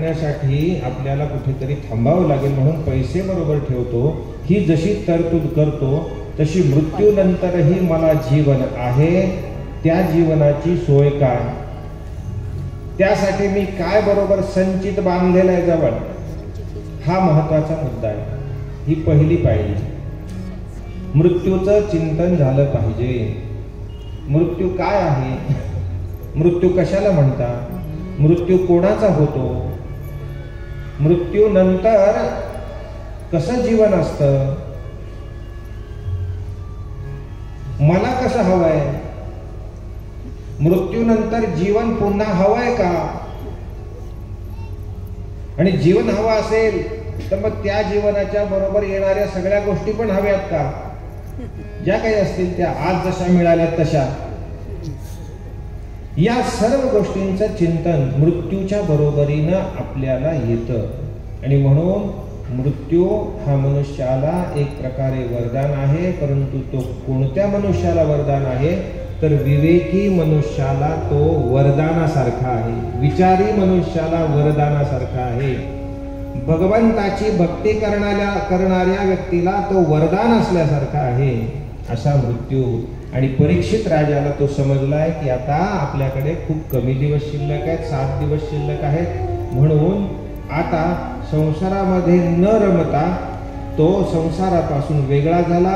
भेटण्यासाठी आपल्याला कुठेतरी थांबावं लागेल, म्हणून पैसे बरोबर ठेवतो, ही जशी तरतूद करतो तशी मृत्यूनंतरही मला जीवन आहे, त्या जीवनाची सोय काय, त्यासाठी मी काय बरोबर संचित बांधलेलं आहे जवळ, हा महत्वाचा मुद्दा आहे. ही पहिली पायरी. मृत्यूचं चिंतन झालं पाहिजे. मृत्यू काय आहे, मृत्यू कशाला म्हणतात, मृत्यू कोणाचा होतो, मृत्यूनंतर कसं जीवन असतं, मला कसं हवंय, मृत्यूनंतर जीवन पुन्हा हवंय का, आणि जीवन हवं असेल तर मग त्या जीवनाच्या बरोबर येणाऱ्या सगळ्या गोष्टी पण हव्यात का, ज्या काही असतील त्या आज जशा मिळाल्या तशा. या सर्व गोष्टींचं चिंतन मृत्यूच्या बरोबरीनं आपल्याला येतं. आणि म्हणून मृत्यू हा मनुष्याला एक प्रकारे वरदान आहे, परंतु तो कोणत्या मनुष्याला वरदान आहे तर विवेकी मनुष्याला तो वरदानासारखा आहे, विचारी मनुष्याला वरदानासारखा आहे. भगवंताची भक्ती करणाऱ्या व्यक्तीला तो वरदान असल्यासारखा आहे असा मृत्यू. आणि परीक्षित राजाला तो समजलाय की आता आपल्याकडे खूप कमी दिवस शिल्लक आहेत, 7 दिवस शिल्लक आहेत, म्हणून आता संसारामध्ये न रमता तो संसारापासून वेगळा झाला.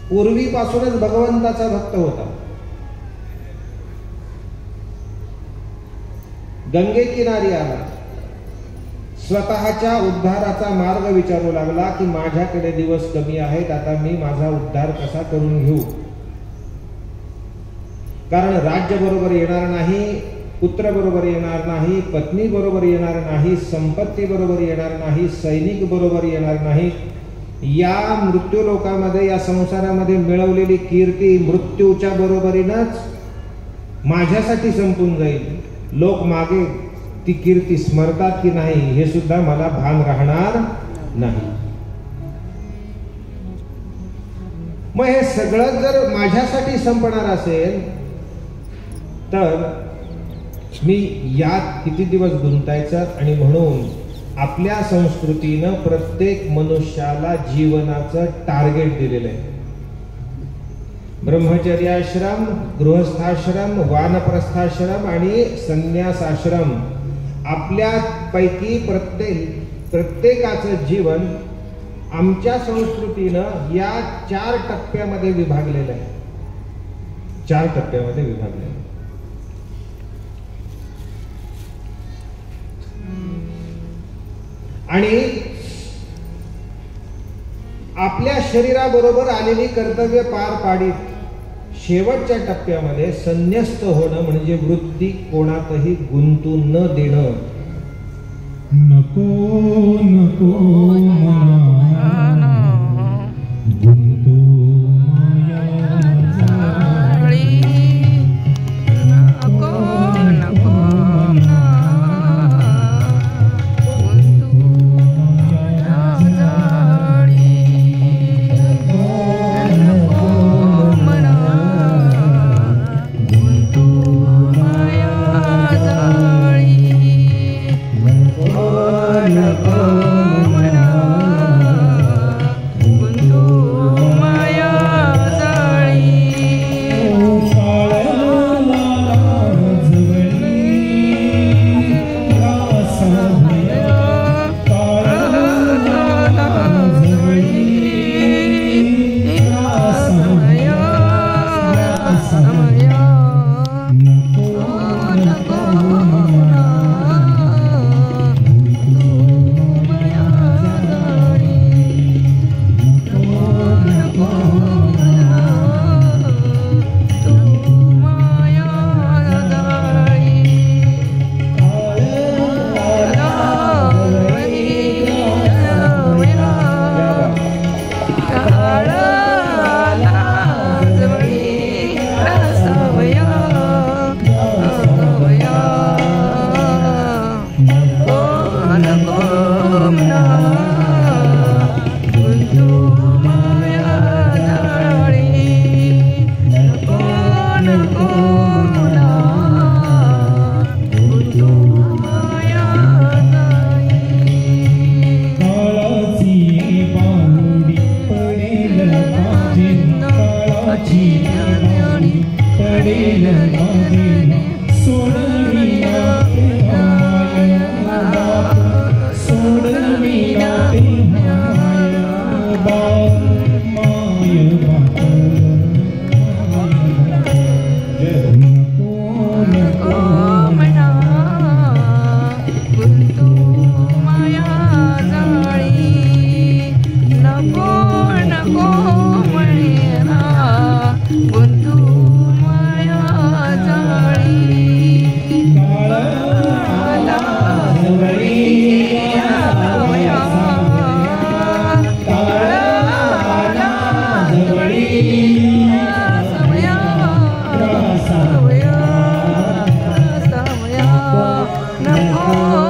पूर्वीपासूनच भगवंताचा भक्त होता. गंगेकिनारी आला, स्वतःच्या उद्धाराचा मार्ग विचारू लागला की माझ्याकडे दिवस कमी आहेत, आता मी माझा उद्धार कसा करून घेऊ. कारण राज्य बरोबर येणार नाही, पुत्र बरोबर येणार नाही, पत्नी बरोबर येणार नाही, संपत्ती बरोबर येणार नाही, सैनिक बरोबर येणार नाही. या मृत्यू लोकामध्ये, या संसारामध्ये मिळवलेली कीर्ती मृत्यूच्या बरोबरीनंच माझ्यासाठी संपून जाईल. लोक मागे ती कीर्ती स्मरतात की नाही हे सुद्धा मला भान राहणार नाही. मग हे सगळं जर माझ्यासाठी संपणार असेल तर मी यात किती दिवस गुंतायचं. आणि म्हणून आपल्या संस्कृतीनं प्रत्येक मनुष्याला जीवनाचं टार्गेट दिलेलं आहे. ब्रह्मचर्याश्रम, गृहस्थाश्रम, वानप्रस्थाश्रम आणि संन्यासाश्रम. आपल्या पैकी प्रत्येकाचं जीवन आमच्या संस्कृतीनं या 4 टप्प्यामध्ये विभागलेलं आहे. 4 टप्प्यामध्ये विभागलेलं आहे. आणि आपल्या शरीराबरोबर आलेली कर्तव्य पार पाडीत शेवटच्या टप्प्यामध्ये संन्यस्त होणं म्हणजे वृत्ती कोणातही गुंतू न देणं. नको नको गुंतू नको नको